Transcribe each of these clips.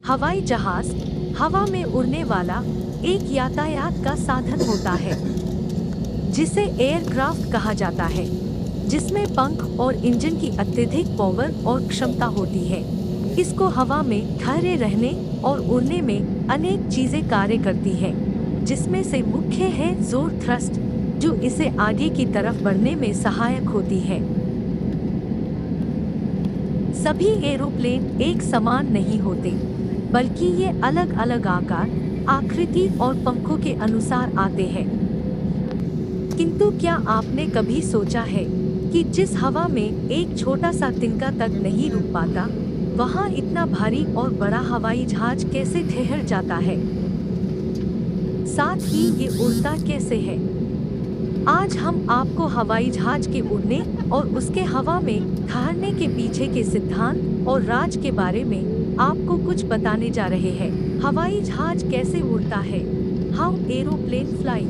हवाई जहाज हवा में उड़ने वाला एक यातायात का साधन होता है जिसे एयरक्राफ्ट कहा जाता है, जिसमें पंख और इंजन की अत्यधिक पावर और क्षमता होती है। इसको हवा में ठहरे रहने और उड़ने में अनेक चीजें कार्य करती है, जिसमें से मुख्य है जोर थ्रस्ट, जो इसे आगे की तरफ बढ़ने में सहायक होती है। सभी एरोप्लेन एक समान नहीं होते, बल्कि ये अलग अलग आकार, आकृति और पंखों के अनुसार आते हैं। किंतु क्या आपने कभी सोचा है कि जिस हवा में एक छोटा सा तिनका तक नहीं रुक पाता, वहाँ इतना भारी और बड़ा हवाई जहाज कैसे ठहर जाता है? साथ ही ये उड़ता कैसे है? आज हम आपको हवाई जहाज के उड़ने और उसके हवा में ठहरने के पीछे के सिद्धांत और राज के बारे में आपको कुछ बताने जा रहे हैं। हवाई जहाज कैसे उड़ता है? How aeroplane fly.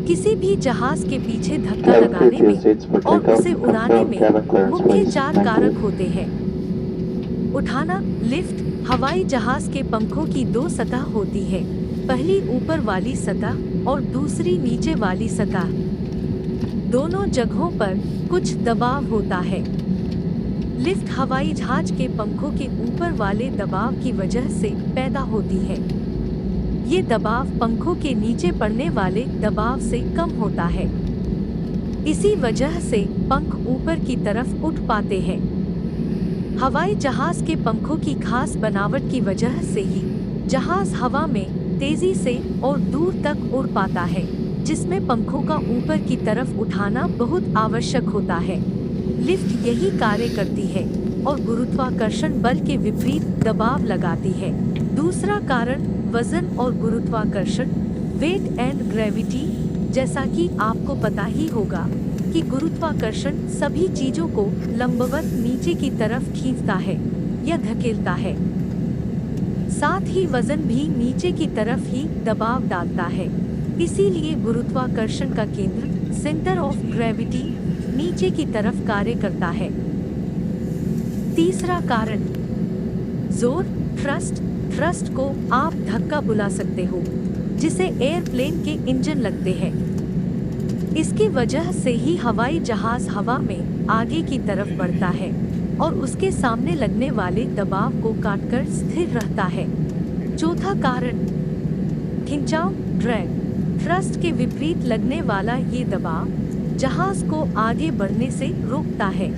किसी भी जहाज के पीछे धक्का लगाने में और उसे उड़ाने में मुख्य 4 कारक होते हैं। उठाना, लिफ्ट। हवाई जहाज के पंखों की 2 सतह होती है, पहली ऊपर वाली सतह और दूसरी नीचे वाली सतह। दोनों जगहों पर कुछ दबाव होता है। लिफ्ट हवाई जहाज के पंखों के ऊपर वाले दबाव की वजह से पैदा होती है। ये दबाव पंखों के नीचे पड़ने वाले दबाव से कम होता है। इसी वजह से पंख ऊपर की तरफ उठ पाते हैं। हवाई जहाज के पंखों की खास बनावट की वजह से ही जहाज हवा में तेजी से और दूर तक उड़ पाता है, जिसमें पंखों का ऊपर की तरफ उठाना बहुत आवश्यक होता है। लिफ्ट यही कार्य करती है और गुरुत्वाकर्षण बल के विपरीत दबाव लगाती है। दूसरा कारण वजन और गुरुत्वाकर्षण, वेट एंड ग्रेविटी। जैसा कि आपको पता ही होगा कि गुरुत्वाकर्षण सभी चीजों को लंबवत नीचे की तरफ खींचता है या धकेलता है। साथ ही वजन भी नीचे की तरफ ही दबाव डालता है। इसीलिए गुरुत्वाकर्षण का केंद्र, सेंटर ऑफ ग्रेविटी, नीचे की तरफ कार्य करता है। तीसरा कारण जोर, थ्रस्ट। थ्रस्ट को आप धक्का बुला सकते हो, जिसे एयरप्लेन के इंजन लगते हैं। इसकी वजह से ही हवाई जहाज हवा में आगे की तरफ बढ़ता है और उसके सामने लगने वाले दबाव को काटकर स्थिर रहता है। चौथा कारण खिंचाव, ड्रैग। थ्रस्ट के विपरीत लगने वाला ये दबाव जहाज को आगे बढ़ने से रोकता है।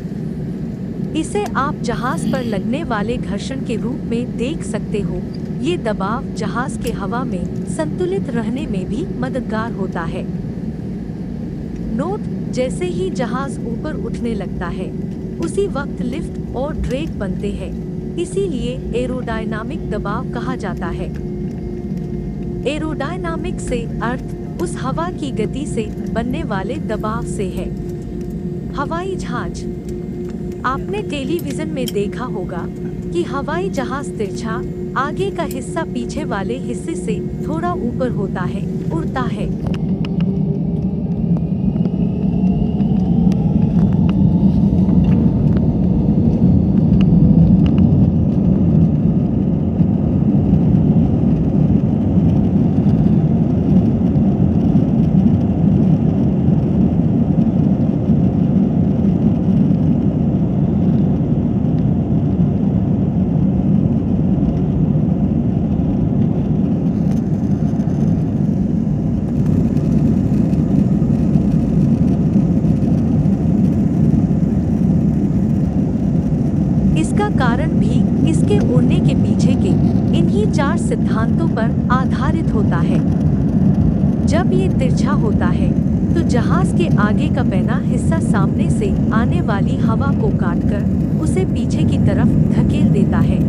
इसे आप जहाज पर लगने वाले घर्षण के रूप में देख सकते हो। ये दबाव जहाज के हवा में संतुलित रहने में भी मददगार होता है। नोट: जैसे ही जहाज ऊपर उठने लगता है, उसी वक्त लिफ्ट और ड्रैग बनते हैं। इसीलिए एरोडायनामिक दबाव कहा जाता है। एरोडायनामिक से अर्थ उस हवा की गति से बनने वाले दबाव से है। हवाई जहाज। आपने टेलीविजन में देखा होगा कि हवाई जहाज तिरछा, आगे का हिस्सा पीछे वाले हिस्से से थोड़ा ऊपर होता है, उड़ता है। इसका कारण भी इसके उड़ने के पीछे के इन्हीं 4 सिद्धांतों पर आधारित होता है। जब ये तिरछा होता है तो जहाज के आगे का पैना हिस्सा सामने से आने वाली हवा को काटकर उसे पीछे की तरफ धकेल देता है,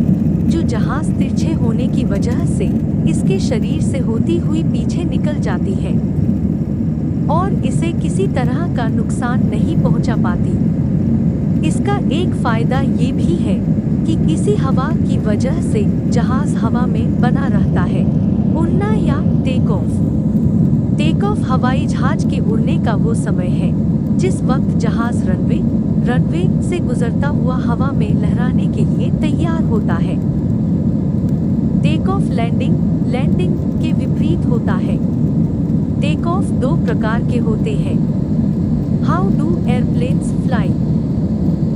जो जहाज तिरछे होने की वजह से इसके शरीर से होती हुई पीछे निकल जाती है और इसे किसी तरह का नुकसान नहीं पहुंचा पाती। इसका एक फायदा ये भी है कि इसी हवा की वजह से जहाज हवा में बना रहता है। उड़ना या टेक ऑफ। टेक ऑफ हवाई जहाज के उड़ने का वो समय है जिस वक्त जहाज रनवे से गुजरता हुआ हवा में लहराने के लिए तैयार होता है। टेक ऑफ लैंडिंग लैंडिंग के विपरीत होता है। टेक ऑफ दो प्रकार के होते हैं। How do airplanes fly?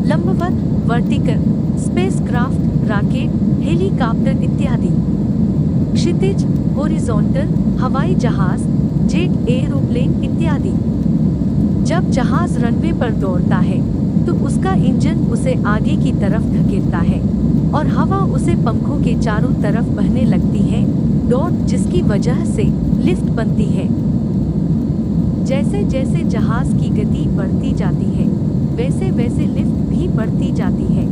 लंबवत वर्टिकल स्पेसक्राफ्ट, रॉकेट, हेलीकॉप्टर इत्यादि। क्षितिज हॉरिजॉन्टल हवाई जहाज, जेट एरोप्लेन इत्यादि। जब जहाज रनवे पर दौड़ता है तो उसका इंजन उसे आगे की तरफ धकेलता है और हवा उसे पंखों के चारों तरफ बहने लगती है, दौड़ जिसकी वजह से लिफ्ट बनती है। जैसे जैसे जहाज की गति बढ़ती जाती है वैसे वैसे लिफ्ट भी बढ़ती जाती है।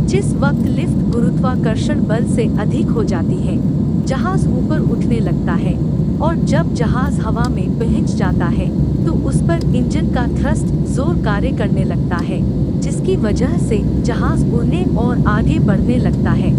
जिस वक्त लिफ्ट गुरुत्वाकर्षण बल से अधिक हो जाती है जहाज ऊपर उठने लगता है, और जब जहाज हवा में पहुंच जाता है तो उस पर इंजन का थ्रस्ट जोर कार्य करने लगता है, जिसकी वजह से जहाज उड़ने और आगे बढ़ने लगता है।